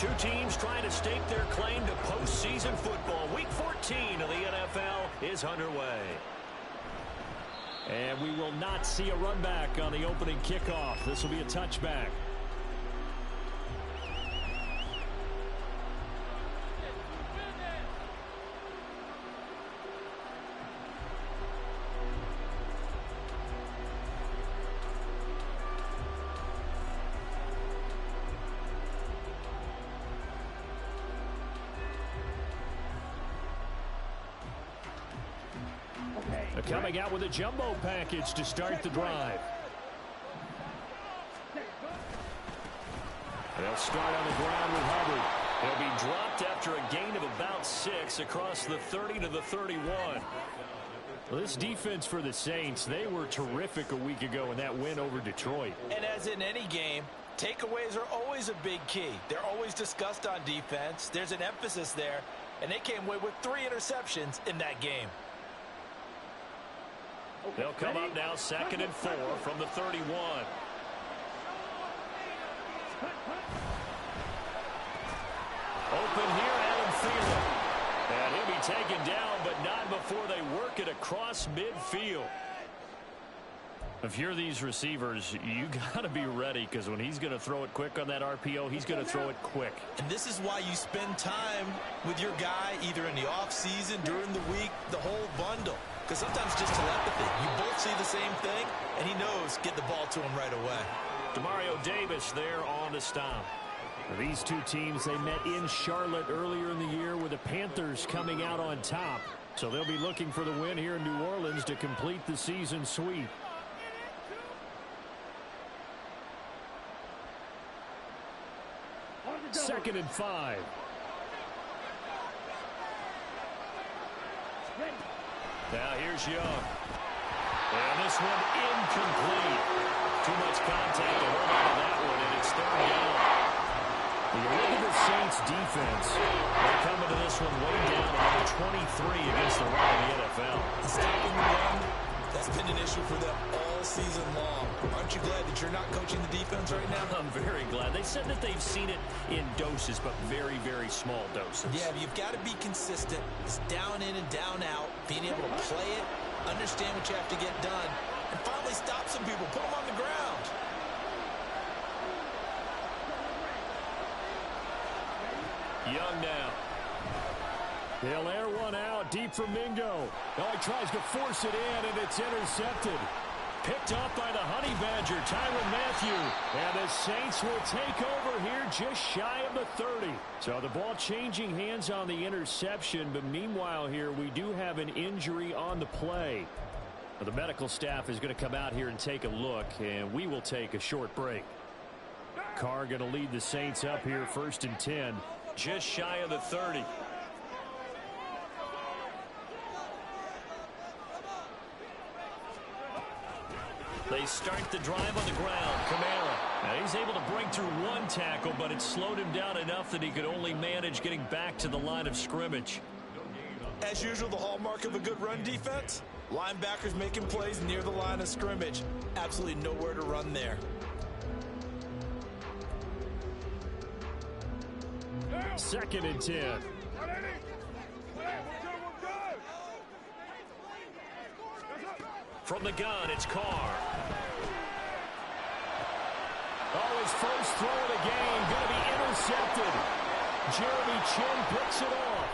Two teams trying to stake their claim to postseason football. Week 14 of the NFL is underway. And we will not see a run back on the opening kickoff. This will be a touchback. Coming out with a jumbo package to start the drive. They'll start on the ground with Hubbard. He'll be dropped after a gain of about 6 across the 30 to the 31. Well, this defense for the Saints, they were terrific a week ago in that win over Detroit. And as in any game, takeaways are always a big key. They're always discussed on defense. There's an emphasis there, and they came away with 3 interceptions in that game. They'll come up now 2nd and 4 from the 31. Open here, Adam Thielen. And he'll be taken down, but not before they work it across midfield. If you're these receivers, you got to be ready, because when he's going to throw it quick on that RPO, he's going to throw it quick. And this is why you spend time with your guy, either in the offseason, during the week, the whole bundle. Because sometimes just telepathy. You both see the same thing, and he knows get the ball to him right away. Demario Davis there on the stop. These two teams, they met in Charlotte earlier in the year with the Panthers coming out on top. So they'll be looking for the win here in New Orleans to complete the season sweep. Second and 5. Now here's Young. And this one incomplete. Too much contact to hold on to that one, and it's 3rd down. You look at the Saints defense. They're coming to this one way down to number 23 against the run in the NFL. Stopping the run, that's been an issue for them all season long. Aren't you glad that you're not coaching the defense right now? I'm very glad. They said that they've seen it in doses, but very, very small doses. Yeah, you've got to be consistent. It's down in and down out, being able to play it, understand what you have to get done, and finally stop some people, put them on the ground. Young now. They'll air one out deep for Mingo. Oh, he tries to force it in, and it's intercepted. Picked up by the Honey Badger, Tyrann Mathieu. And the Saints will take over here just shy of the 30. So the ball changing hands on the interception, but meanwhile here we do have an injury on the play. Well, the medical staff is going to come out here and take a look, and we will take a short break. Carr going to lead the Saints up here 1st and 10. Just shy of the 30. They start the drive on the ground. Kamara. Now he's able to break through one tackle, but it slowed him down enough that he could only manage getting back to the line of scrimmage. As usual, the hallmark of a good run defense, linebackers making plays near the line of scrimmage. Absolutely nowhere to run there. Second and 10. From the gun, it's Carr. Oh, his first throw of the game going to be intercepted. Jeremy Chin picks it off.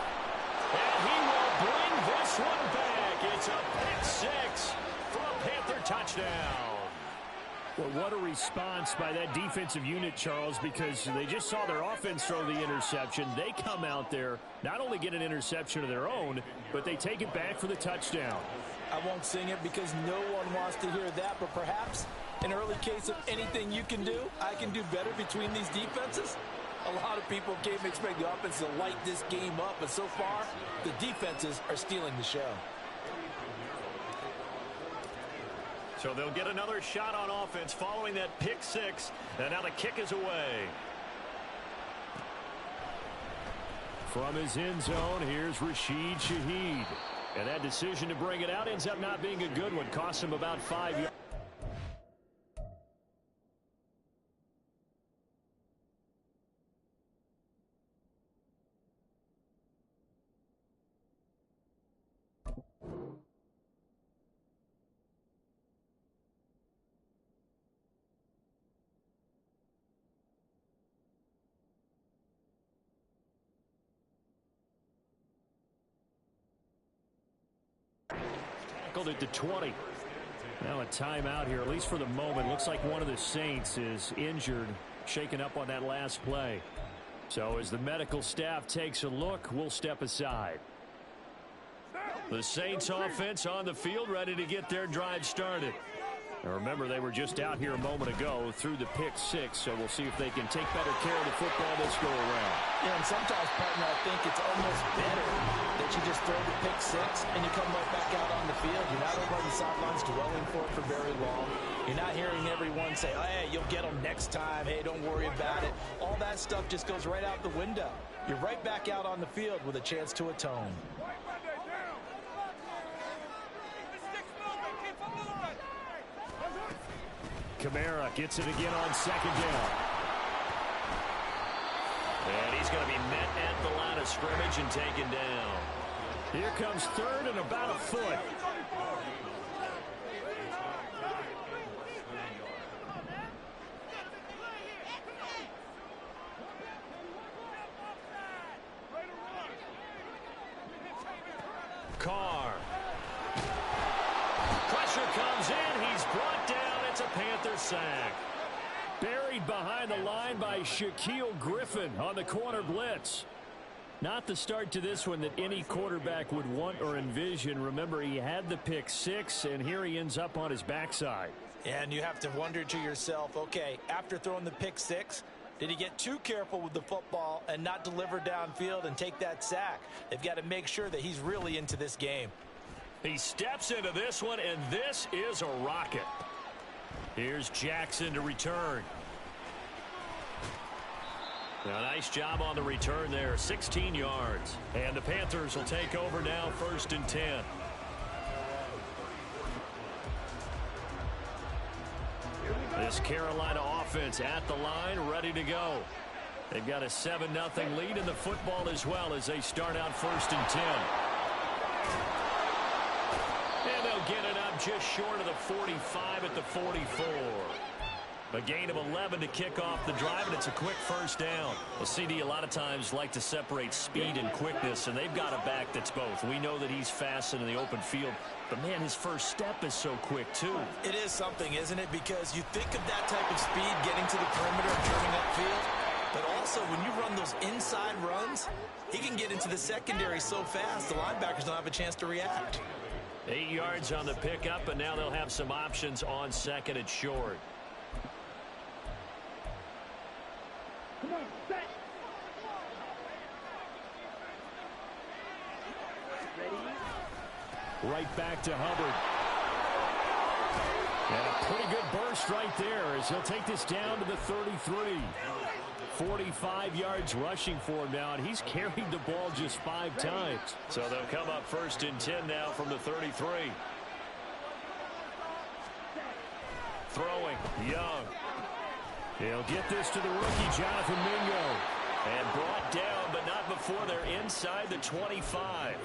And he will bring this one back. It's a pick 6 for a Panther touchdown. Well, what a response by that defensive unit, Charles, because they just saw their offense throw the interception. They come out there, not only get an interception of their own, but they take it back for the touchdown. I won't sing it because no one wants to hear that, but perhaps an early case of anything you can do, I can do better between these defenses. A lot of people came to expect the offense to light this game up, but so far, the defenses are stealing the show. So they'll get another shot on offense following that pick 6, and now the kick is away. From his end zone, here's Rashid Shaheed. And that decision to bring it out ends up not being a good one. Costs him about 5 yards. tackled at the 20. Now a timeout here, at least for the moment. Looks like one of the Saints is injured, shaken up on that last play. So as the medical staff takes a look, we'll step aside. The Saints offense on the field, ready to get their drive started. Now remember, they were just out here a moment ago through the pick six, so we'll see if they can take better care of the football this go around. Yeah, and sometimes, partner, I think it's almost better that you just throw the pick six and you come right back out on the field. You're not over on the sidelines dwelling for it for very long. You're not hearing everyone say, oh, hey, you'll get them next time. Hey, don't worry about it. All that stuff just goes right out the window. You're right back out on the field with a chance to atone. Kamara gets it again on second down. And he's going to be met at the line of scrimmage and taken down. Here comes third and about a foot. Carr. Pressure comes in. He's brought down. It's a Panther sack. Buried behind the line by Shaquille Griffin on the corner blitz. Not the start to this one that any quarterback would want or envision. Remember, he had the pick six, and here he ends up on his backside. And you have to wonder to yourself, okay, after throwing the pick six, did he get too careful with the football and not deliver downfield and take that sack? They've got to make sure that he's really into this game. He steps into this one, and this is a rocket. Here's Jackson to return. Now, nice job on the return there, 16 yards. And the Panthers will take over now, 1st and 10. This Carolina offense at the line, ready to go. They've got a 7-0 lead in the football as well as they start out 1st and 10. And they'll get it up just short of the 45 at the 44. A gain of 11 to kick off the drive, and it's a quick first down. Well, CD a lot of times like to separate speed and quickness, and they've got a back that's both. We know that he's fast in the open field, but, man, his first step is so quick, too. It is something, isn't it? Because you think of that type of speed getting to the perimeter and turning upfield, but also when you run those inside runs, he can get into the secondary so fast the linebackers don't have a chance to react. 8 yards on the pickup, and now they'll have some options on second and short. Come on, set. Ready? Right back to Hubbard. And a pretty good burst right there as he'll take this down to the 33. 45 yards rushing for him now, and he's carried the ball just 5 times. So they'll come up 1st and 10 now from the 33. Throwing, Young. He'll get this to the rookie, Jonathan Mingo. And brought down, but not before they're inside the 25.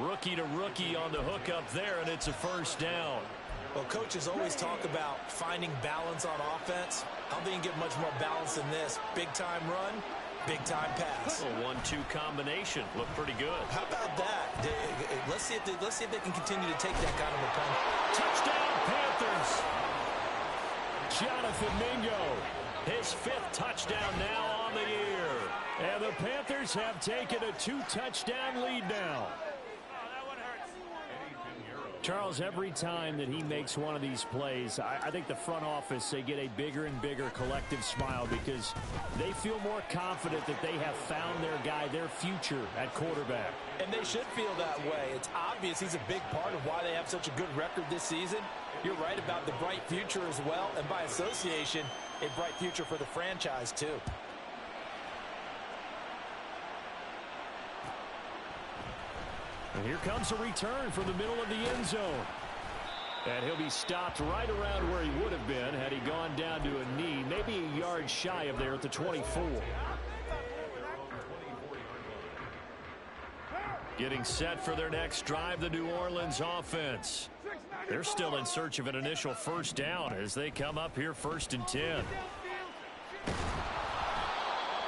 Rookie to rookie on the hook up there, and it's a first down. Well, coaches always talk about finding balance on offense. I don't think you can get much more balance than this. Big-time run, big-time pass. A 1-2 combination. Looked pretty good. How about that? Let's see if they can continue to take that kind of a punch. Touchdown, Panthers! Jonathan Mingo. His 5th touchdown now on the year. And the Panthers have taken a 2-touchdown lead now. Charles, every time that he makes one of these plays, I think the front office, they get a bigger and bigger collective smile because they feel more confident that they have found their guy, their future at quarterback. And they should feel that way. It's obvious he's a big part of why they have such a good record this season. You're right about the bright future as well, and by association, a bright future for the franchise too. And here comes a return from the middle of the end zone. And he'll be stopped right around where he would have been had he gone down to a knee, maybe a yard shy of there at the 24. Getting set for their next drive, the New Orleans offense. They're still in search of an initial first down as they come up here 1st and 10.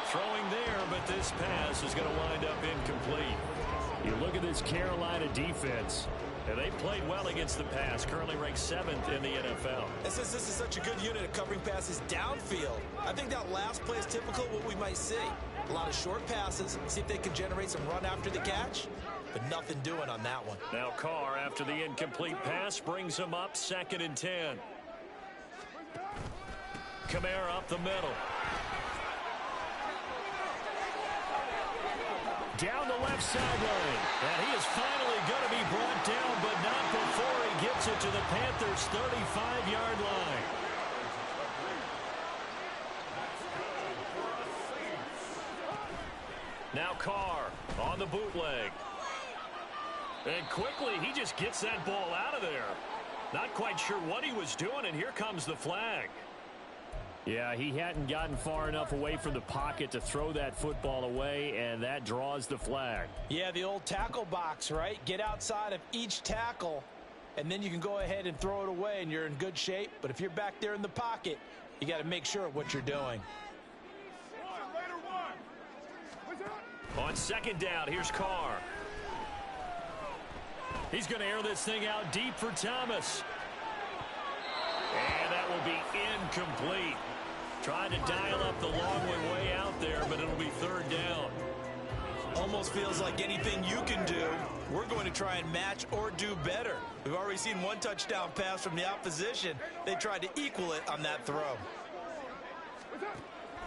Throwing there, but this pass is going to wind up incomplete. You look at this Carolina defense. And they played well against the pass, currently ranked 7th in the NFL. And since this is such a good unit of covering passes downfield, I think that last play is typical of what we might see. A lot of short passes, see if they can generate some run after the catch, but nothing doing on that one. Now Carr, after the incomplete pass, brings him up 2nd and 10. Kamara up the middle. Down the left sideline. And he is finally going to be brought down, but not before he gets it to the Panthers' 35-yard line. Now Carr on the bootleg. And quickly, he just gets that ball out of there. Not quite sure what he was doing, and here comes the flag. Yeah, he hadn't gotten far enough away from the pocket to throw that football away, and that draws the flag. Yeah, the old tackle box, right? Get outside of each tackle, and then you can go ahead and throw it away, and you're in good shape. But if you're back there in the pocket, you got to make sure of what you're doing. On 2nd down, here's Carr. He's going to air this thing out deep for Thomas. And that will be incomplete. Trying to dial up the long way out there, but it'll be 3rd down. Almost feels like anything you can do, we're going to try and match or do better. We've already seen one touchdown pass from the opposition. They tried to equal it on that throw.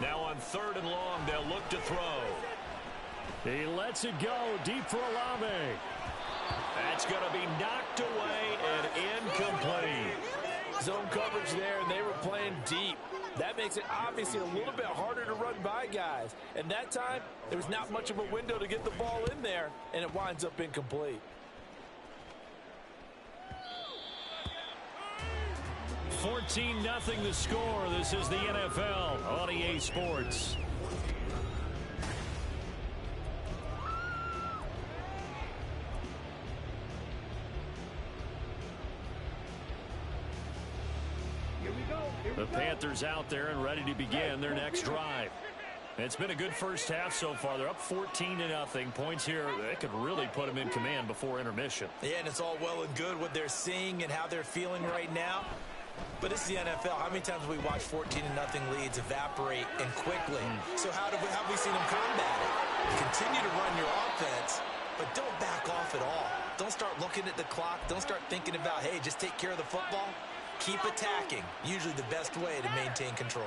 Now on 3rd and long, they'll look to throw. He lets it go deep for Olave. That's going to be knocked away and incomplete. Zone coverage there, and they were playing deep. That makes it obviously a little bit harder to run by guys. And that time, there was not much of a window to get the ball in there, and it winds up incomplete. 14-0 the score. This is the NFL on EA Sports. The Panthers out there and ready to begin their next drive. It's been a good first half so far. They're up 14-0. Points here, they could really put them in command before intermission. Yeah, and it's all well and good what they're seeing and how they're feeling right now. But it's the NFL. How many times have we watched 14-0 leads evaporate and quickly? So how have we seen them combat it? Continue to run your offense, but don't back off at all. Don't start looking at the clock. Don't start thinking about, hey, just take care of the football. Keep attacking. Usually the best way to maintain control.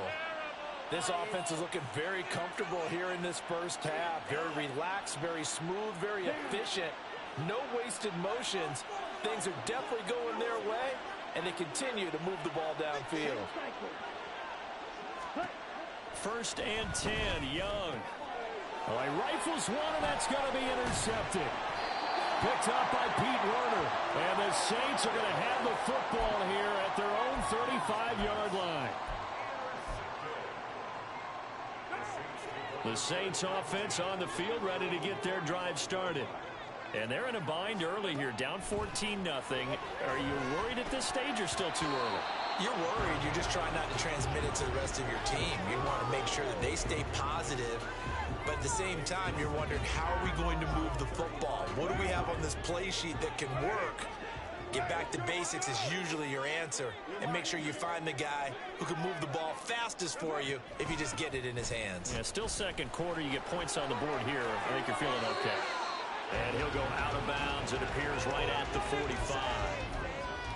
This offense is looking very comfortable here in this first half. Very relaxed, very smooth, very efficient. No wasted motions. Things are definitely going their way, and they continue to move the ball downfield. 1st and 10, Young. Well, he rifles one, and that's going to be intercepted. Picked up by Pete Werner. And the Saints are going to have the football here at their own 35-yard line. The Saints offense on the field ready to get their drive started. And they're in a bind early here, down 14-0. Are you worried at this stage or still too early? You're worried. You're just trying not to transmit it to the rest of your team. You want to make sure that they stay positive. But at the same time, you're wondering, how are we going to move the football? What do we have on this play sheet that can work? Get back to basics is usually your answer. And make sure you find the guy who can move the ball fastest for you if you just get it in his hands. Yeah, still 2nd quarter. You get points on the board here. I think you're feeling okay. And he'll go out of bounds. It appears right at the 45.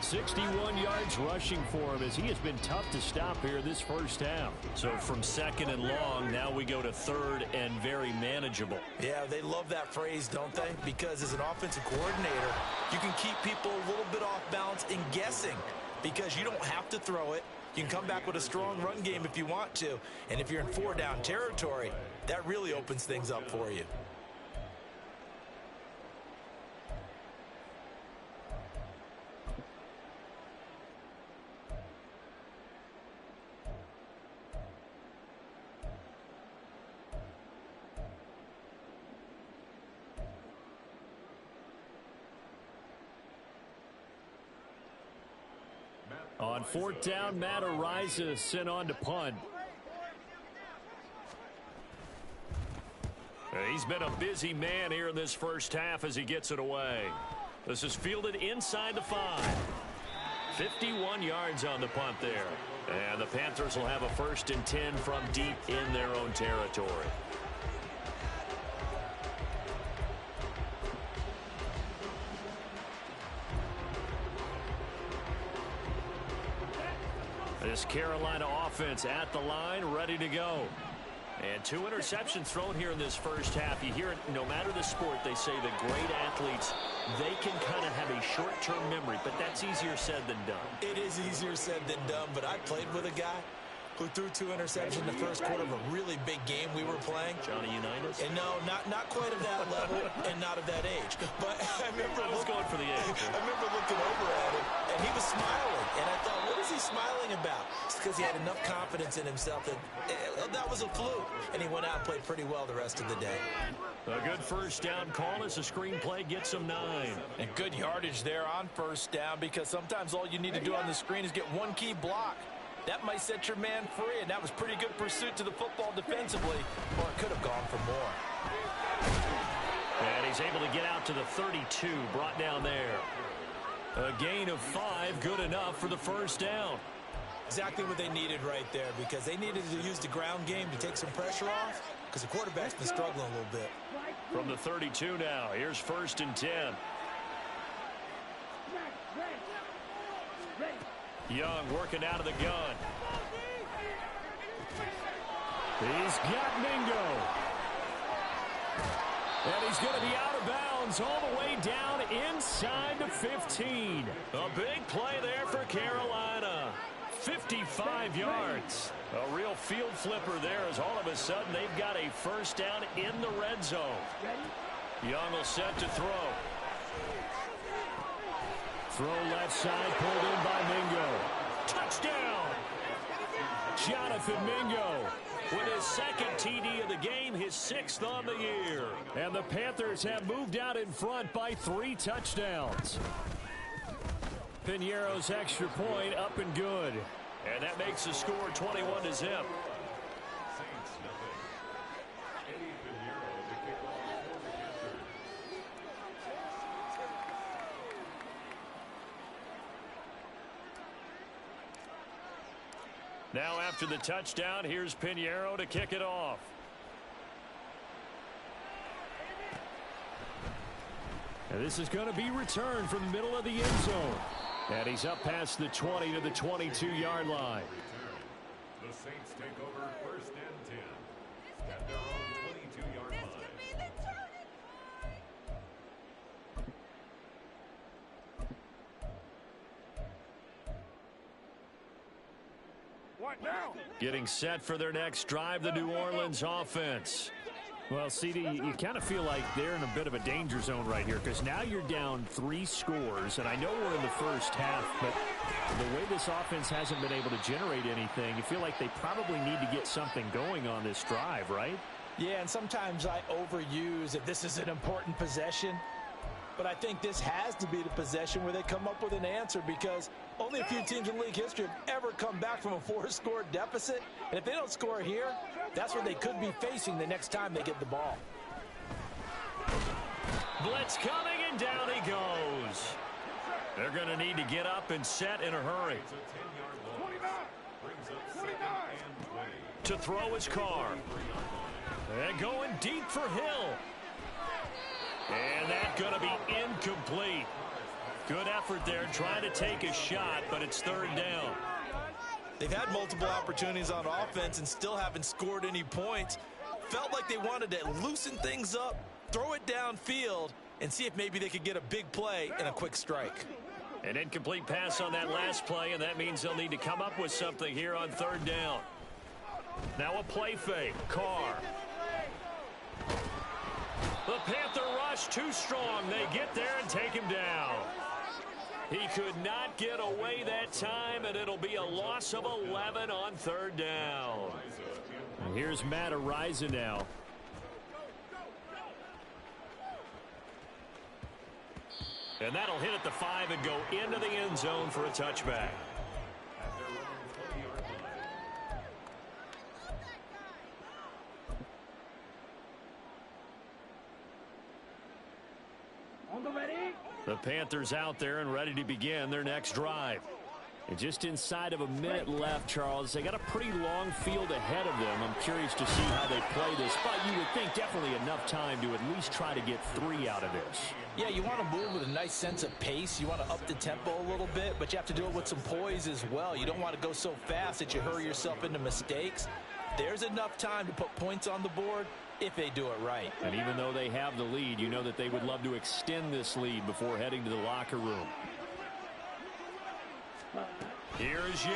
61 yards rushing for him as he has been tough to stop here this first half. So from 2nd and long, now we go to 3rd and very manageable. Yeah, they love that phrase, don't they? Because as an offensive coordinator, you can keep people a little bit off balance and guessing because you don't have to throw it. You can come back with a strong run game if you want to. And if you're in 4-down territory, that really opens things up for you. On 4th down, Matt Ariza sent on to punt. He's been a busy man here in this first half as he gets it away. This is fielded inside the 5. 51 yards on the punt there. And the Panthers will have a 1st and 10 from deep in their own territory. This Carolina offense at the line, ready to go. And 2 interceptions thrown here in this first half. You hear it, no matter the sport, they say that great athletes, they can kind of have a short-term memory, but that's easier said than done. It is easier said than done, but I played with a guy who threw 2 interceptions in the first quarter of a really big game we were playing. Johnny Unitas? And no, not quite of that level and not of that age. But I remember I was going for the age. I remember looking over at him, and he was smiling. And I thought, what is he smiling about? It's because he had enough confidence in himself that that was a fluke. And he went out and played pretty well the rest of the day. A good first down call as the screenplay gets him 9. And good yardage there on first down, because sometimes all you need to do on the screen is get one key block. That might set your man free, and that was pretty good pursuit to the football defensively, or it could have gone for more. And he's able to get out to the 32, brought down there. A gain of 5, good enough for the first down. Exactly what they needed right there, because they needed to use the ground game to take some pressure off, because the quarterback's been struggling a little bit. From the 32 now, here's 1st and 10. Young working out of the gun. He's got Mingo. And he's going to be out of bounds all the way down inside the 15. A big play there for Carolina. 55 yards. A real field flipper there, as all of a sudden they've got a first down in the red zone. Young will set to throw. Throw left side, pulled in by Mingo. Touchdown! Jonathan Mingo with his 2nd TD of the game, his 6th on the year. And the Panthers have moved out in front by 3 touchdowns. Piñeiro's extra point up and good. And that makes the score 21-0. Now after the touchdown, here's Piñeiro to kick it off. And this is going to be returned from the middle of the end zone. And he's up past the 20 to the 22-yard line. The Saints take over 1st and 10 at their own 22-yard line. What now? Getting set for their next drive, the New Orleans offense. Well, CD, you kind of feel like they're in a bit of a danger zone right here, because now you're down 3 scores, and I know we're in the first half, but the way this offense hasn't been able to generate anything, you feel like they probably need to get something going on this drive, right? Yeah, and sometimes I overuse if this is an important possession. But I think this has to be the possession where they come up with an answer, because only a few teams in league history have ever come back from a 4-score deficit. And if they don't score here, that's what they could be facing the next time they get the ball. Blitz coming, and down he goes. They're going to need to get up and set in a hurry. To throw his car. And going deep for Hill. And that's going to be incomplete. Good effort there trying to take a shot, but it's 3rd down. They've had multiple opportunities on offense and still haven't scored any points. Felt like they wanted to loosen things up, throw it downfield, and see if maybe they could get a big play and a quick strike. An incomplete pass on that last play, and that means they'll need to come up with something here on 3rd down. Now a play fake. Carr. The Panther rush too strong. They get there and take him down. He could not get away that time, and it'll be a loss of 11 on 3rd down. And here's Matt Ariza now. And that'll hit at the 5 and go into the end zone for a touchback. The Panthers out there and ready to begin their next drive. And just inside of a minute left, Charles. They got a pretty long field ahead of them. I'm curious to see how they play this, but you would think definitely enough time to at least try to get 3 out of this. Yeah, you want to move with a nice sense of pace. You want to up the tempo a little bit, but you have to do it with some poise as well. You don't want to go so fast that you hurry yourself into mistakes. There's enough time to put points on the board if they do it right. And even though they have the lead, you know that they would love to extend this lead before heading to the locker room. Here is Young.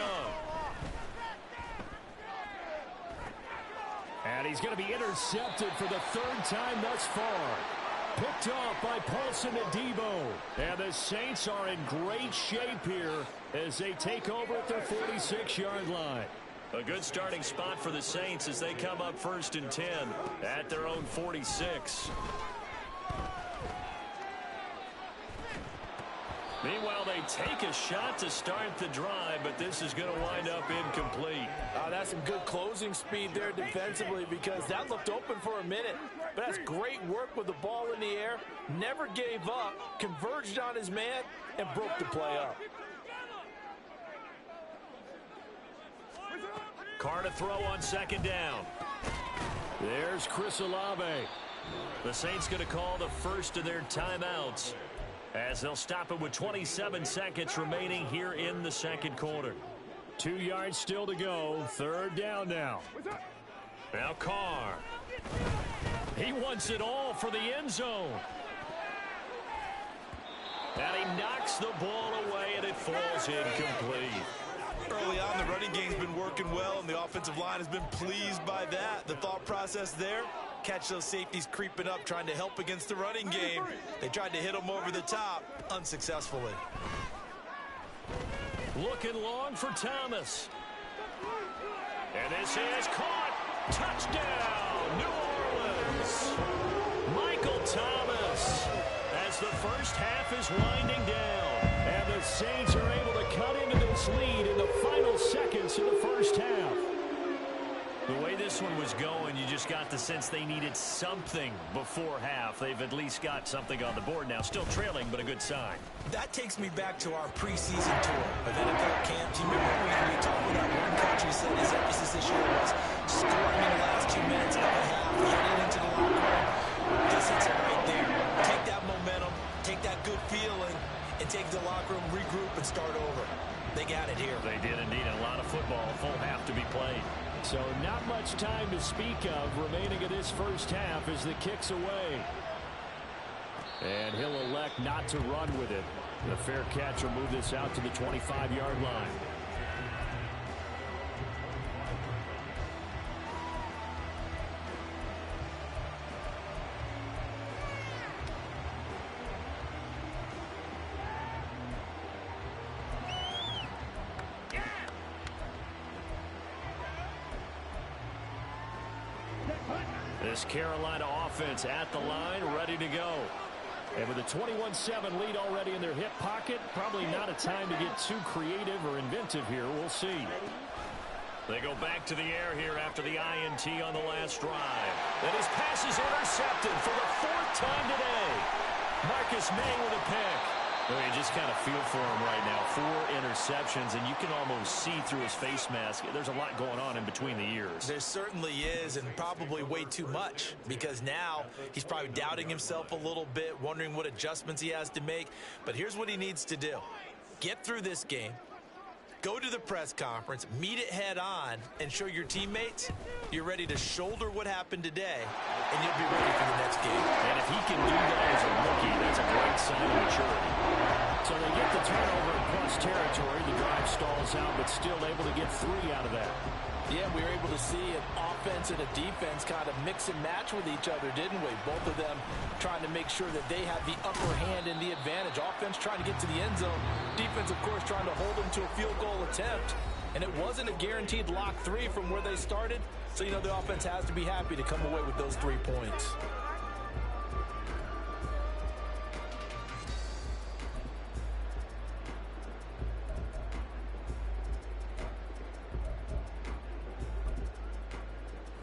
And he's going to be intercepted for the 3rd time thus far. Picked off by Paulson Adebo. And the Saints are in great shape here as they take over at their 46-yard line. A good starting spot for the Saints as they come up 1st and 10 at their own 46. Meanwhile, they take a shot to start the drive, but this is going to wind up incomplete. That's some good closing speed there defensively because that looked open for a minute. But that's great work with the ball in the air. Never gave up, converged on his man, and broke the play up. Carr to throw on 2nd down. There's Chris Olave. The Saints going to call the first of their timeouts as they'll stop it with 27 seconds remaining here in the 2nd quarter. 2 yards still to go. 3rd down now. Now Carr. He wants it all for the end zone. And he knocks the ball away, and it falls incomplete. Early on, the running game's been working well, and the offensive line has been pleased by that. The thought process there, catch those safeties creeping up, trying to help against the running game. They tried to hit them over the top, unsuccessfully. Looking long for Thomas. And this is caught. Touchdown, New Orleans. Michael Thomas as the first half is winding down. And the Saints are able to cut into this lead in the final seconds of the first half. The way this one was going, you just got the sense they needed something before half. They've at least got something on the board now. Still trailing, but a good sign. That takes me back to our preseason tour of NFL camps. You remember we talked with that one coach who said his emphasis this year was scoring in the last 2 minutes of a half, heading into the locker room. This hits it right there. Take that momentum, take that good feeling, and take the locker room, regroup, and start over. They got it here. They did indeed. A lot of football, a full half to be played. So not much time to speak of remaining in this first half as the kick's away. And he'll elect not to run with it. The fair catch will move this out to the 25-yard line. This Carolina offense at the line, ready to go. And with a 21-7 lead already in their hip pocket, probably not a time to get too creative or inventive here. We'll see. They go back to the air here after the INT on the last drive. And his pass is intercepted for the 4th time today. Marcus May with a pick. Well, you just kind of feel for him right now. 4 interceptions, and you can almost see through his face mask. There's a lot going on in between the ears. There certainly is, and probably way too much, because now he's probably doubting himself a little bit, wondering what adjustments he has to make. But here's what he needs to do. Get through this game. Go to the press conference, meet it head on, and show your teammates you're ready to shoulder what happened today, and you'll be ready for the next game. And if he can do that as a rookie, that's a great sign of maturity. So they get the turnover in plus territory. The drive stalls out, but still able to get 3 out of that. Yeah, we were able to see an offense and a defense kind of mix and match with each other, didn't we? Both of them trying to make sure that they have the upper hand and the advantage. Offense trying to get to the end zone. Defense, of course, trying to hold them to a field goal attempt. And it wasn't a guaranteed lock 3 from where they started. So, you know, the offense has to be happy to come away with those 3 points.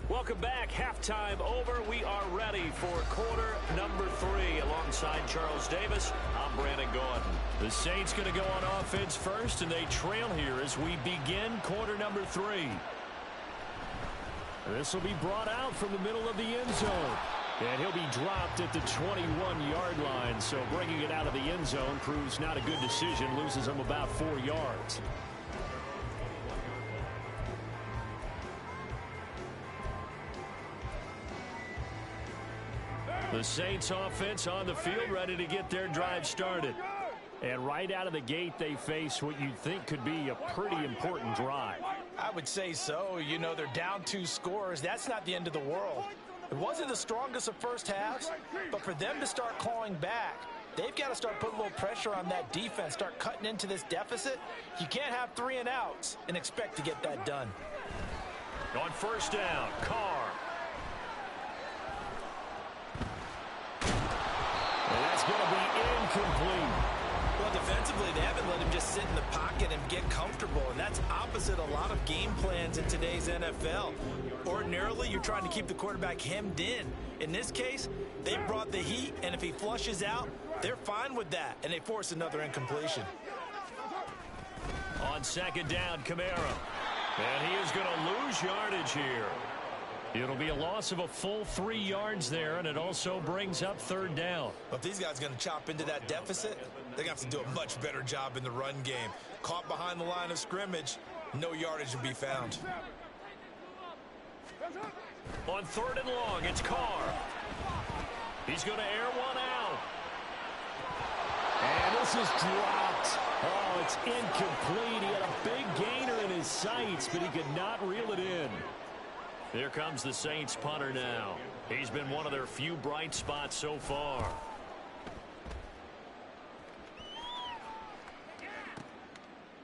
Welcome back. Halftime over. We are ready for quarter number 3. Alongside Charles Davis, I'm I'm Brandon Gaudin. The Saints going to go on offense first, and they trail here as we begin quarter number 3. This will be brought out from the middle of the end zone. And he'll be dropped at the 21-yard line, so bringing it out of the end zone proves not a good decision, loses him about 4 yards. The Saints offense on the field, ready to get their drive started. And right out of the gate, they face what you'd think could be a pretty important drive. I would say so. You know, they're down 2 scores. That's not the end of the world. It wasn't the strongest of first halves, but for them to start clawing back, they've got to start putting a little pressure on that defense, start cutting into this deficit. You can't have 3 and outs and expect to get that done. On first down, Carr. And that's going to be incomplete. Well, defensively, they haven't let him just sit in the pocket and get comfortable, and that's opposite a lot of game plans in today's NFL. Ordinarily, you're trying to keep the quarterback hemmed in. In this case, they brought the heat, and if he flushes out, they're fine with that, and they force another incompletion. On second down, Kamara. And he is going to lose yardage here. It'll be a loss of a full 3 yards there, and it also brings up third down. But if these guys are going to chop into that deficit, they're going to have to do a much better job in the run game. Caught behind the line of scrimmage, no yardage to be found. On third and long, it's Carr. He's going to air one out. And this is dropped. Oh, it's incomplete. He had a big gainer in his sights, but he could not reel it in. Here comes the Saints punter now. He's been one of their few bright spots so far.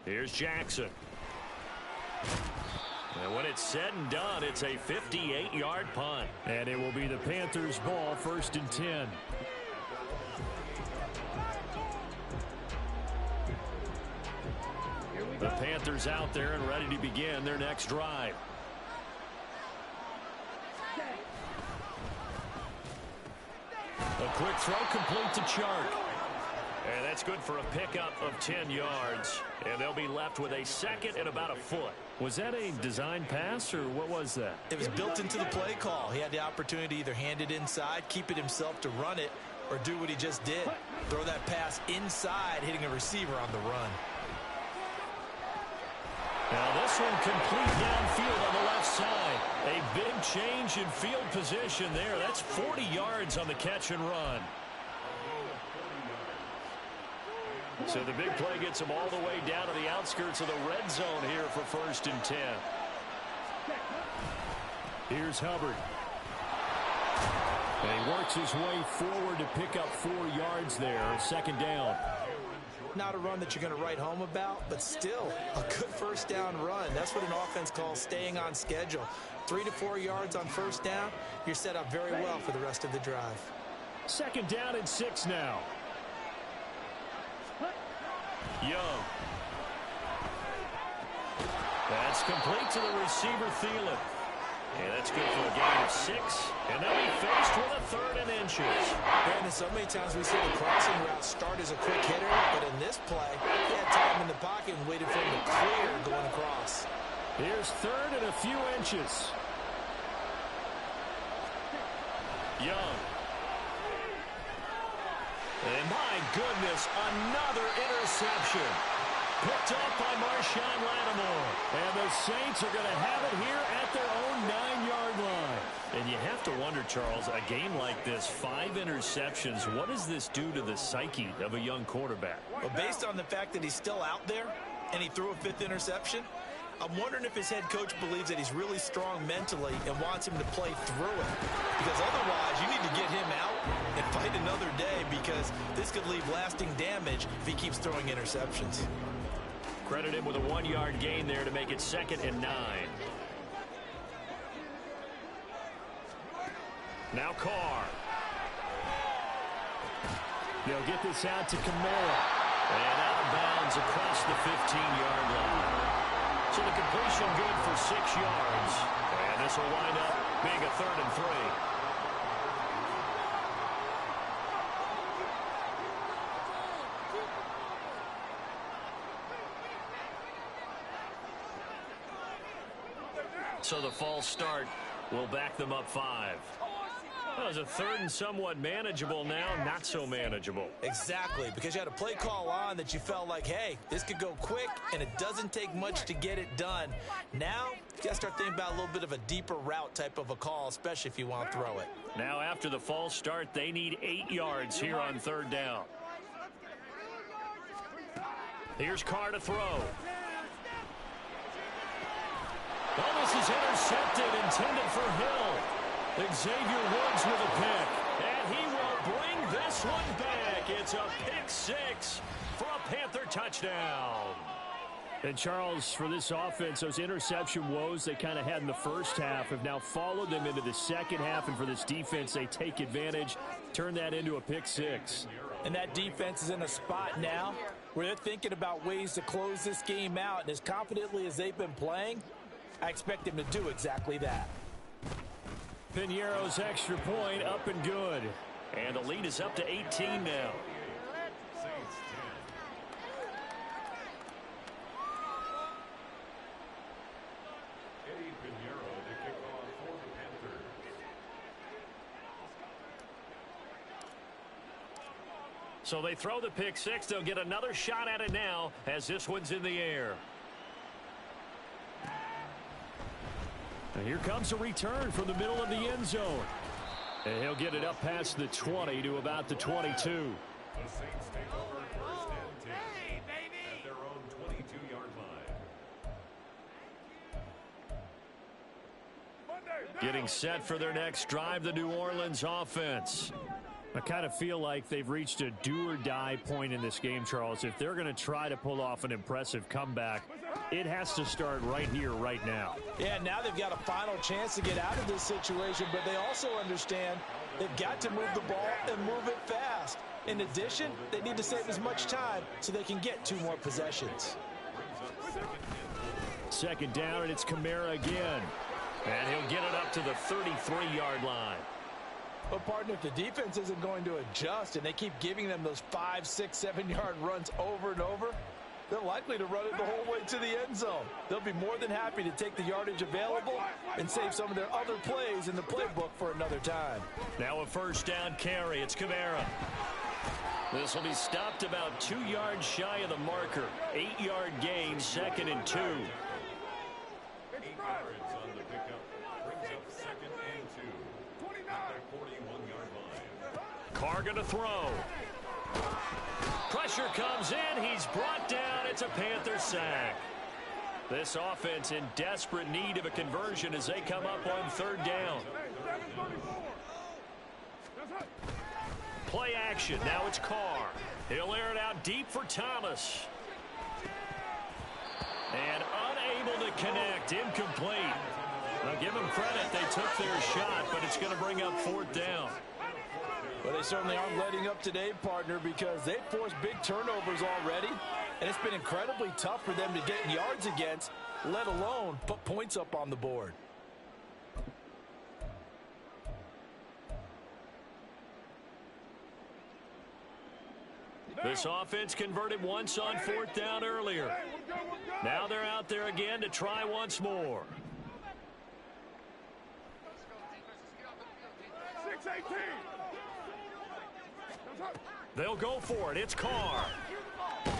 Here's Jackson. And when it's said and done, it's a 58-yard punt. And it will be the Panthers' ball, 1st and 10. The Panthers out there and ready to begin their next drive. A quick throw complete to Chark. And that's good for a pickup of 10 yards. And they'll be left with a second and about a foot. Was that a design pass, or what was that? It was built into the play call. He had the opportunity to either hand it inside, keep it himself to run it, or do what he just did. Throw that pass inside, hitting a receiver on the run. Now this one complete downfield on the left side. A big change in field position there. That's 40 yards on the catch and run. So the big play gets him all the way down to the outskirts of the red zone here for 1st and 10. Here's Hubbard. And he works his way forward to pick up 4 yards there. 2nd down. Not a run that you're going to write home about, but still a good 1st down run. That's what an offense calls staying on schedule. 3 to 4 yards on 1st down, you're set up very well for the rest of the drive. 2nd down and 6 now. Young. That's complete to the receiver, Thielen. And that's good for a gain of 6. And they'll be faced with a 3rd and inches. Brandon, so many times we see the crossing route start as a quick hitter, but in this play, he had time in the pocket and waited for him to clear going across. Here's 3rd and a few inches. Young. And my goodness, another interception. Picked up by Marshawn Lattimore. And the Saints are going to have it here at their own 9-yard line. And you have to wonder, Charles, a game like this, 5 interceptions, what does this do to the psyche of a young quarterback? Well, based on the fact that he's still out there and he threw a 5th interception, I'm wondering if his head coach believes that he's really strong mentally and wants him to play through it. Because otherwise, you need to get him out and fight another day, because this could leave lasting damage if he keeps throwing interceptions. Credit him with a 1-yard gain there to make it 2nd and 9. Now Carr. They'll get this out to Kamara. And out of bounds across the 15-yard line. So the completion good for 6 yards. And this will wind up being a 3rd and 3. So the false start will back them up 5. That was a third and somewhat manageable now, not so manageable. Exactly, because you had a play call on that you felt like, hey, this could go quick, and it doesn't take much to get it done. Now, you got to start thinking about a little bit of a deeper route type of a call, especially if you want to throw it. Now, after the false start, they need 8 yards here on third down. Here's Carr to throw. Oh, this is intercepted, intended for Hill. Xavier Woods with a pick, and he will bring this one back. It's a pick 6 for a Panther touchdown. And Charles, for this offense, those interception woes they kind of had in the first half have now followed them into the second half, and for this defense, they take advantage, turn that into a pick 6. And that defense is in a spot now where they're thinking about ways to close this game out, and as confidently as they've been playing, I expect them to do exactly that. Piñeiro's extra point up and good. And the lead is up to 18 now. Saints 10. Eddie Piñeiro to kick off for the Panthers. So they throw the pick 6. They'll get another shot at it now as this one's in the air. And here comes a return from the middle of the end zone. And he'll get it up past the 20 to about the 22. The Saints take over first and 10 at their own 22-yard line. Getting set for their next drive, the New Orleans offense. I kind of feel like they've reached a do-or-die point in this game, Charles. If they're going to try to pull off an impressive comeback, it has to start right here, right now. Yeah, now they've got a final chance to get out of this situation, but they also understand they've got to move the ball and move it fast. In addition, they need to save as much time so they can get 2 more possessions. Second down, and it's Kamara again. And he'll get it up to the 33-yard line. But, partner, if the defense isn't going to adjust and they keep giving them those 5, 6, 7-yard runs over and over, they're likely to run it the whole way to the end zone. They'll be more than happy to take the yardage available and save some of their other plays in the playbook for another time. Now a first down carry. It's Kamara. This will be stopped about 2 yards shy of the marker. 8-yard gain, 2nd and 2. 8 yards on the pickup. Brings up 2nd and 2. At their 41-yard line. Carr going to throw. Pressure comes in. He's brought down. It's a Panther sack. This offense in desperate need of a conversion as they come up on third down. Play action. Now it's Carr. He'll air it out deep for Thomas. And unable to connect. Incomplete. Now give them credit. They took their shot, but it's going to bring up fourth down. Well, they certainly aren't letting up today, partner, because they've forced big turnovers already, and it's been incredibly tough for them to get yards against, let alone put points up on the board. This offense converted once on fourth down earlier. Now they're out there again to try once more. 6-18. They'll go for it. It's Carr. And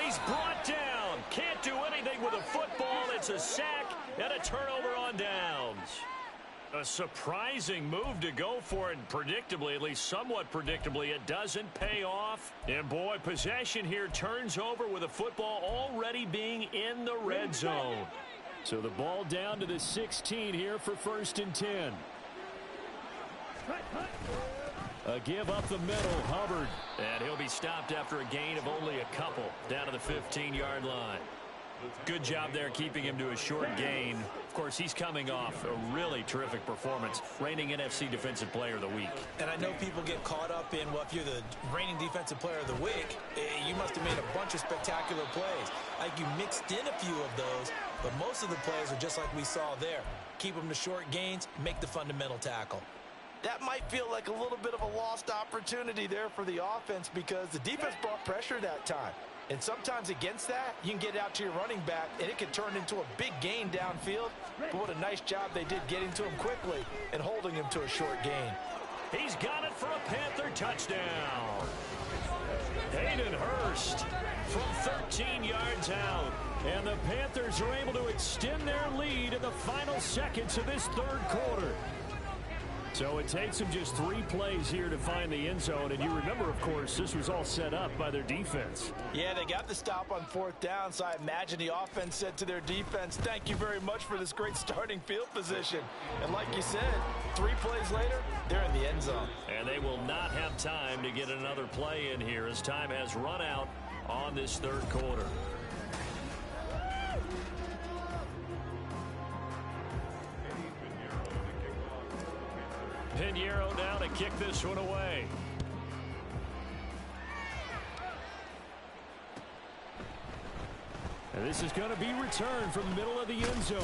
he's brought down. Can't do anything with a football. It's a sack and a turnover on downs. A surprising move to go for it. Predictably, at least somewhat predictably, it doesn't pay off. And boy, possession here turns over with a football already being in the red zone. So the ball down to the 16 here for 1st and 10. A give up the middle, Hubbard. And he'll be stopped after a gain of only a couple down to the 15-yard line. Good job there keeping him to a short gain. Of course, he's coming off a really terrific performance, reigning NFC Defensive Player of the Week. And I know people get caught up in, well, if you're the reigning Defensive Player of the Week, you must have made a bunch of spectacular plays. Like you mixed in a few of those, but most of the plays are just like we saw there. Keep them to short gains, make the fundamental tackle. That might feel like a little bit of a lost opportunity there for the offense because the defense brought pressure that time. And sometimes against that, you can get out to your running back, and it can turn into a big gain downfield. But what a nice job they did getting to him quickly and holding him to a short gain. He's got it for a Panther touchdown. Hayden Hurst from 13 yards out. And the Panthers are able to extend their lead in the final seconds of this third quarter. So it takes them just 3 plays here to find the end zone. And you remember, of course, this was all set up by their defense. Yeah, they got the stop on 4th down, so I imagine the offense said to their defense, thank you very much for this great starting field position. And like you said, 3 plays later, they're in the end zone. And they will not have time to get another play in here as time has run out on this third quarter. Pinheiro now to kick this one away. And this is going to be returned from the middle of the end zone.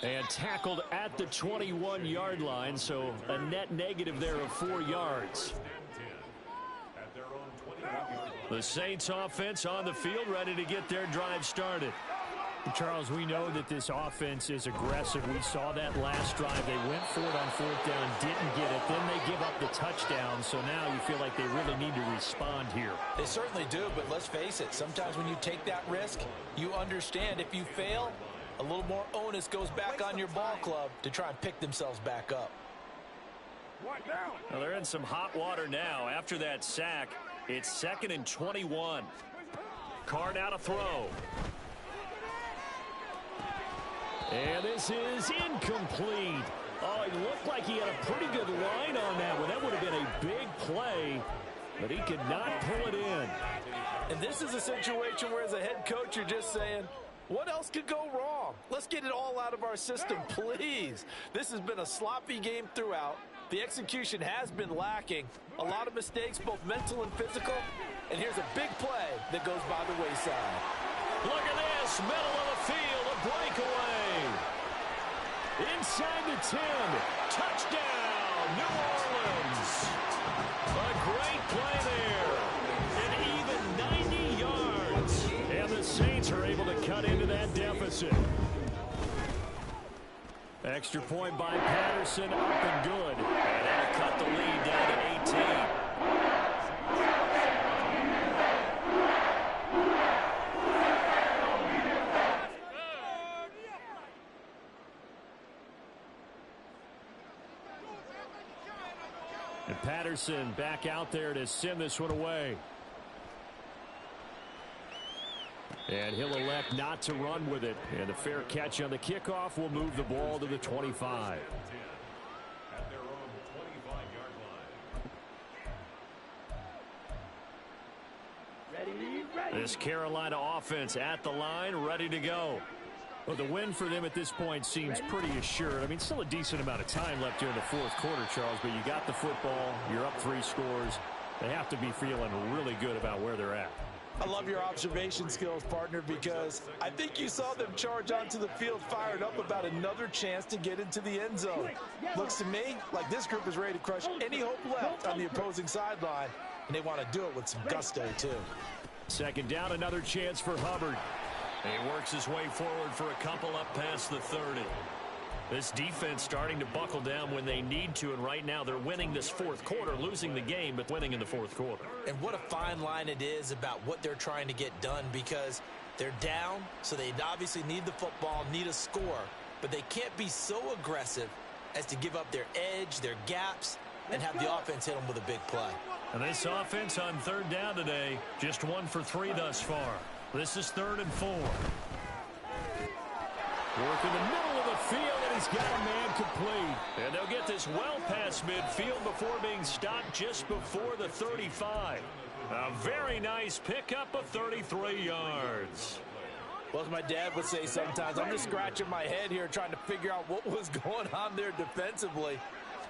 And tackled at the 21-yard line, so a net negative there of 4 yards. The Saints offense on the field ready to get their drive started. Charles, we know that this offense is aggressive. We saw that last drive. They went for it on 4th down, didn't get it. Then they give up the touchdown. So now you feel like they really need to respond here. They certainly do, but let's face it. Sometimes when you take that risk, you understand if you fail, a little more onus goes back on your ball club to try and pick themselves back up. Well, they're in some hot water now. After that sack, it's 2nd and 21. Card out a throw. And this is incomplete. Oh, it looked like he had a pretty good line on that one. That would have been a big play, but he could not pull it in. And this is a situation where as a head coach, you're just saying, what else could go wrong? Let's get it all out of our system, please. This has been a sloppy game throughout. The execution has been lacking. A lot of mistakes, both mental and physical. And here's a big play that goes by the wayside. Look at this, middle of the field, a breakaway. Inside the 10, touchdown, New Orleans. A great play there, an even 90 yards. And the Saints are able to cut into that deficit. Extra point by Patterson, up and good. And that'll cut the lead down to 18. And Patterson back out there to send this one away. And he'll elect not to run with it. And a fair catch on the kickoff will move the ball to the 25. At their own 25-yard line. This Carolina offense at the line, ready to go. Well, the win for them at this point seems pretty assured. I mean, still a decent amount of time left here in the fourth quarter, Charles, but you got the football, you're up 3 scores. They have to be feeling really good about where they're at. I love your observation skills, partner, because I think you saw them charge onto the field fired up about another chance to get into the end zone. Looks to me like this group is ready to crush any hope left on the opposing sideline, and they want to do it with some gusto, too. 2nd down, another chance for Hubbard. He works his way forward for a couple up past the 30. This defense starting to buckle down when they need to, and right now they're winning this fourth quarter, losing the game, but winning in the fourth quarter. And what a fine line it is about what they're trying to get done, because they're down, so they obviously need the football, need a score, but they can't be so aggressive as to give up their edge, their gaps, and have the offense hit them with a big play. And this offense on 3rd down today, just 1 for 3 thus far. This is 3rd and 4. Work in the middle of the field, and he's got a man complete. And they'll get this well past midfield before being stopped just before the 35. A very nice pickup of 33 yards. Well, as my dad would say sometimes, I'm just scratching my head here trying to figure out what was going on there defensively.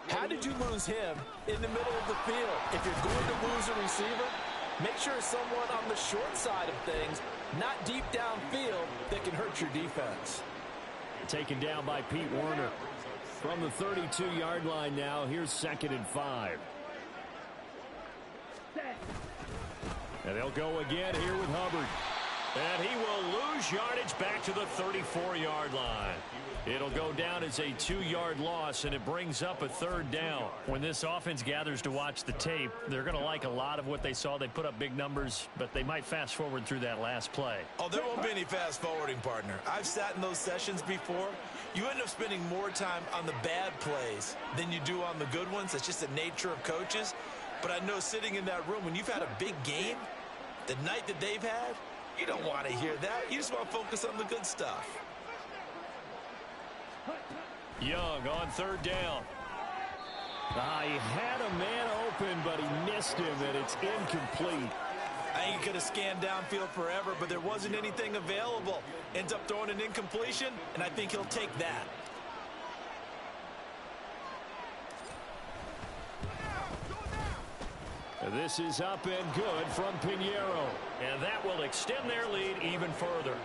How did you lose him in the middle of the field? If you're going to lose a receiver, make sure it's someone on the short side of things, not deep downfield, that can hurt your defense. Taken down by Pete Werner. From the 32-yard line now, here's 2nd and 5. And they'll go again here with Hubbard. And he will lose yardage back to the 34-yard line. It'll go down as a 2-yard loss, and it brings up a 3rd down. When this offense gathers to watch the tape, they're going to like a lot of what they saw. They put up big numbers, but they might fast forward through that last play. Oh, there won't be any fast forwarding, partner. I've sat in those sessions before. You end up spending more time on the bad plays than you do on the good ones. That's just the nature of coaches. But I know sitting in that room, when you've had a big game, the night that they've had, you don't want to hear that. You just want to focus on the good stuff. Young on 3rd down. He had a man open, but he missed him, and it's incomplete. I think he could have scanned downfield forever, but there wasn't anything available. Ends up throwing an incompletion, and I think he'll take that. This is up and good from Pinheiro. And that will extend their lead even further.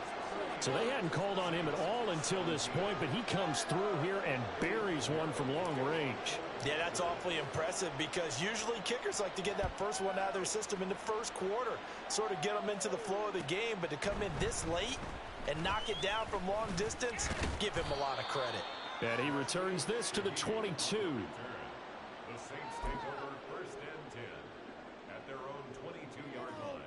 So they hadn't called on him at all until this point, but he comes through here and buries one from long range. Yeah, that's awfully impressive because usually kickers like to get that first one out of their system in the first quarter, sort of get them into the flow of the game, but to come in this late and knock it down from long distance, give him a lot of credit. And he returns this to the 22. The Saints take over 1st and 10 at their own 22-yard line.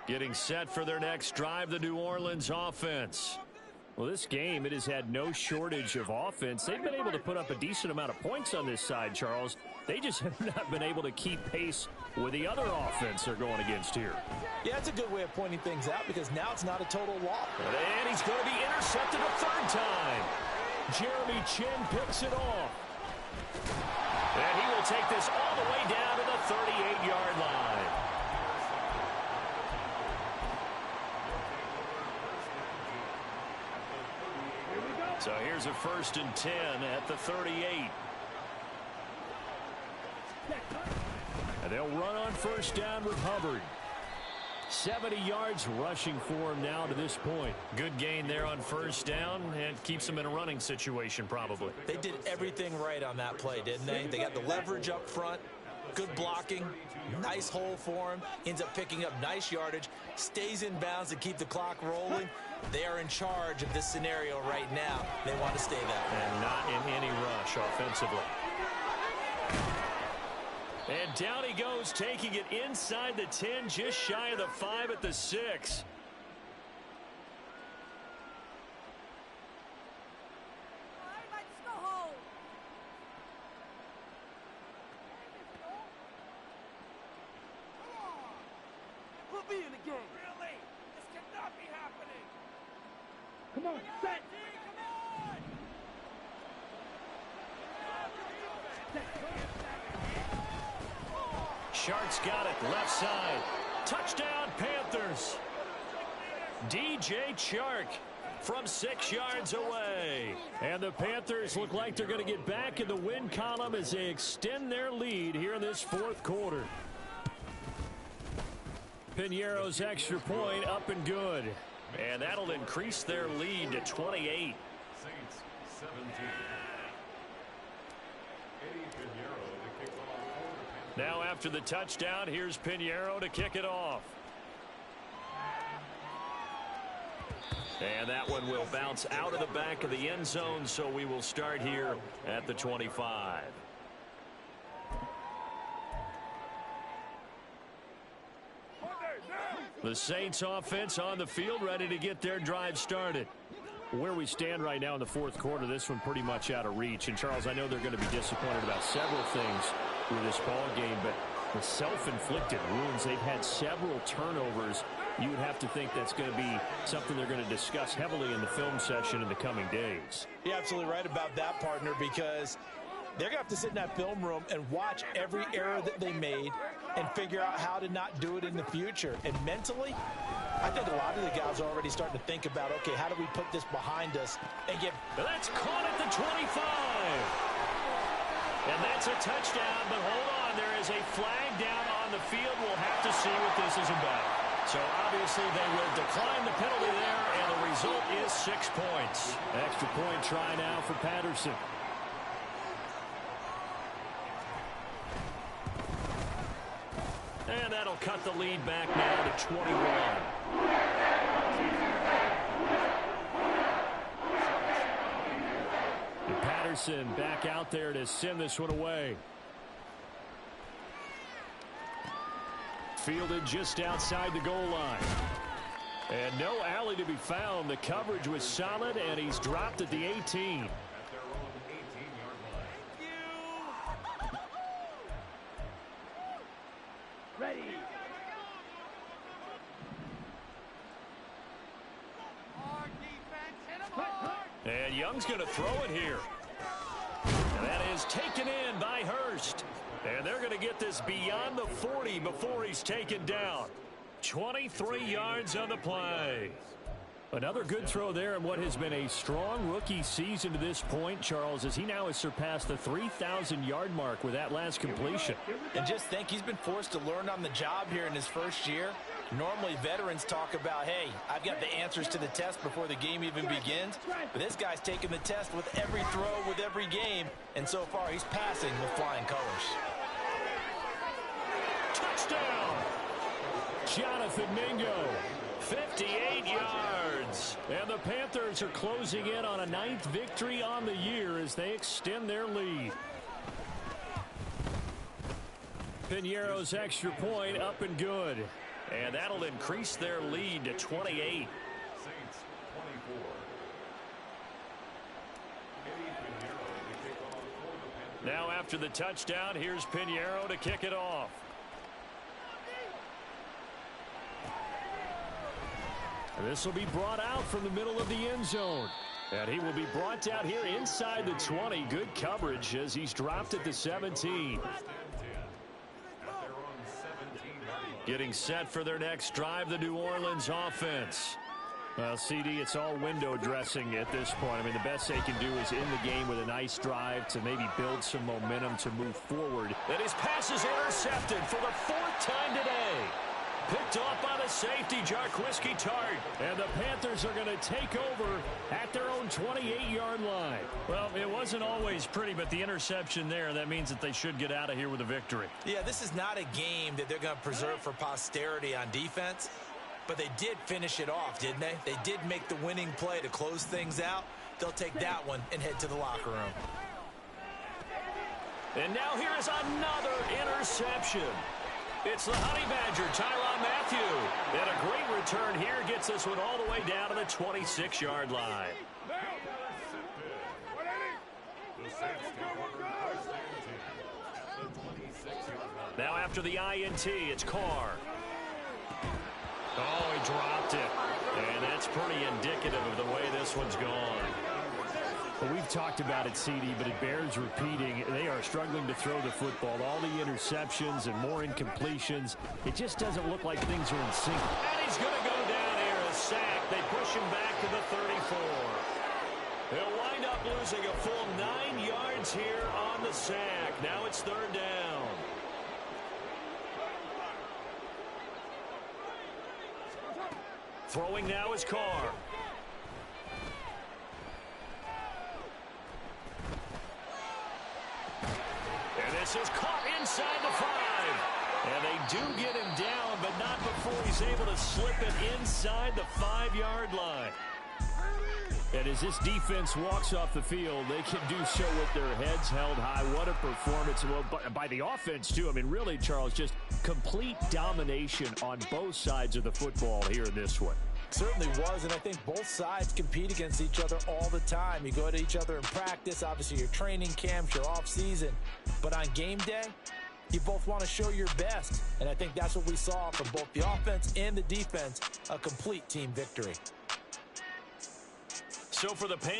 Getting set for their next drive, the New Orleans offense. Well, this game, it has had no shortage of offense. They've been able to put up a decent amount of points on this side, Charles. They just have not been able to keep pace with the other offense they're going against here. Yeah, it's a good way of pointing things out because now it's not a total loss. And he's going to be intercepted a 3rd time. Jeremy Chin picks it off. And he will take this all the way down to the 38-yard line. So here's a 1st and 10 at the 38. And they'll run on 1st down with Hubbard. 70 yards rushing for him now to this point. Good gain there on 1st down and keeps him in a running situation probably. They did everything right on that play, didn't they? They got the leverage up front, good blocking, nice hole for him, ends up picking up nice yardage, stays in bounds to keep the clock rolling. They are in charge of this scenario right now. They want to stay that way. And not in any rush offensively. And down he goes, taking it inside the 10, just shy of the 5 at the 6. We'll be in the game. Really? This cannot be happening. Come on, set. Shark's got it, left side. Touchdown, Panthers. DJ Chark from 6 yards away. And the Panthers look like they're going to get back in the win column as they extend their lead here in this 4th quarter. Pinheiro's extra point up and good. And that'll increase their lead to 28. Saints 17. Now after the touchdown, here's Pinheiro to kick it off. And that one will bounce out of the back of the end zone, so we will start here at the 25. The Saints offense on the field, ready to get their drive started. Where we stand right now in the 4th quarter, this one pretty much out of reach. And, Charles, I know they're going to be disappointed about several things with this ball game, but the self-inflicted wounds, they've had several turnovers. You would have to think that's going to be something they're going to discuss heavily in the film session in the coming days. You're absolutely right about that, partner, because they're going to have to sit in that film room and watch every error that they made and figure out how to not do it in the future. And mentally, I think a lot of the guys are already starting to think about, okay, how do we put this behind us and get... That's caught at the 25. And that's a touchdown, but hold on, there is a flag down on the field. We'll have to see what this is about. So obviously they will decline the penalty there, and the result is 6 points. Extra point try now for Patterson. And that'll cut the lead back now to 21. And Patterson back out there to send this one away. Fielded just outside the goal line. And no alley to be found. The coverage was solid, and he's dropped at the 18. Ready. Hard defense, hit him hard. And Young's going to throw it here. And that is taken in by Hurst. And they're going to get this beyond the 40 before he's taken down. 23 yards on the play. Another good throw there in what has been a strong rookie season to this point, Charles, as he now has surpassed the 3,000-yard mark with that last completion. And just think, he's been forced to learn on the job here in his first year. Normally, veterans talk about, hey, I've got the answers to the test before the game even begins. But this guy's taking the test with every throw, with every game. And so far, he's passing with flying colors. Touchdown! Jonathan Mingo, 58 yards. And the Panthers are closing in on a 9th victory on the year as they extend their lead. Piñeiro's extra point up and good. And that'll increase their lead to 28. Saints 24. Now after the touchdown, here's Piñeiro to kick it off. This will be brought out from the middle of the end zone. And he will be brought out here inside the 20. Good coverage as he's dropped at the 17. Getting set for their next drive, the New Orleans offense. Well, CD, it's all window dressing at this point. I mean, the best they can do is in the game with a nice drive to maybe build some momentum to move forward. And his pass is intercepted for the 4th time today. Picked off by the safety, Jarquiski Tart. And the Panthers are going to take over at their own 28-yard line. Well, it wasn't always pretty, but the interception there, that means that they should get out of here with a victory. Yeah, this is not a game that they're going to preserve for posterity on defense. But they did finish it off, didn't they? They did make the winning play to close things out. They'll take that one and head to the locker room. And now here is another interception. It's the Honey Badger, Tyrann Mathieu. And a great return here gets this one all the way down to the 26-yard line. Now after the INT, it's Carr. Oh, he dropped it. And that's pretty indicative of the way this one's gone. Well, we've talked about it, CD, but it bears repeating. They are struggling to throw the football. All the interceptions and more incompletions. It just doesn't look like things are in sync. And he's going to go down here, a sack. They push him back to the 34. He'll wind up losing a full 9 yards here on the sack. Now it's 3rd down. Throwing now is Carr. And this is caught inside the 5. And they do get him down, but not before he's able to slip it inside the 5-yard line. And as this defense walks off the field, they can do so with their heads held high. What a performance. Well, by the offense, too. I mean, really, Charles, just complete domination on both sides of the football here in this one. Certainly was, and I think both sides compete against each other all the time. You go to each other in practice, obviously your training camps, your off-season. But on game day, you both want to show your best. And I think that's what we saw from both the offense and the defense, a complete team victory. So for the Panthers,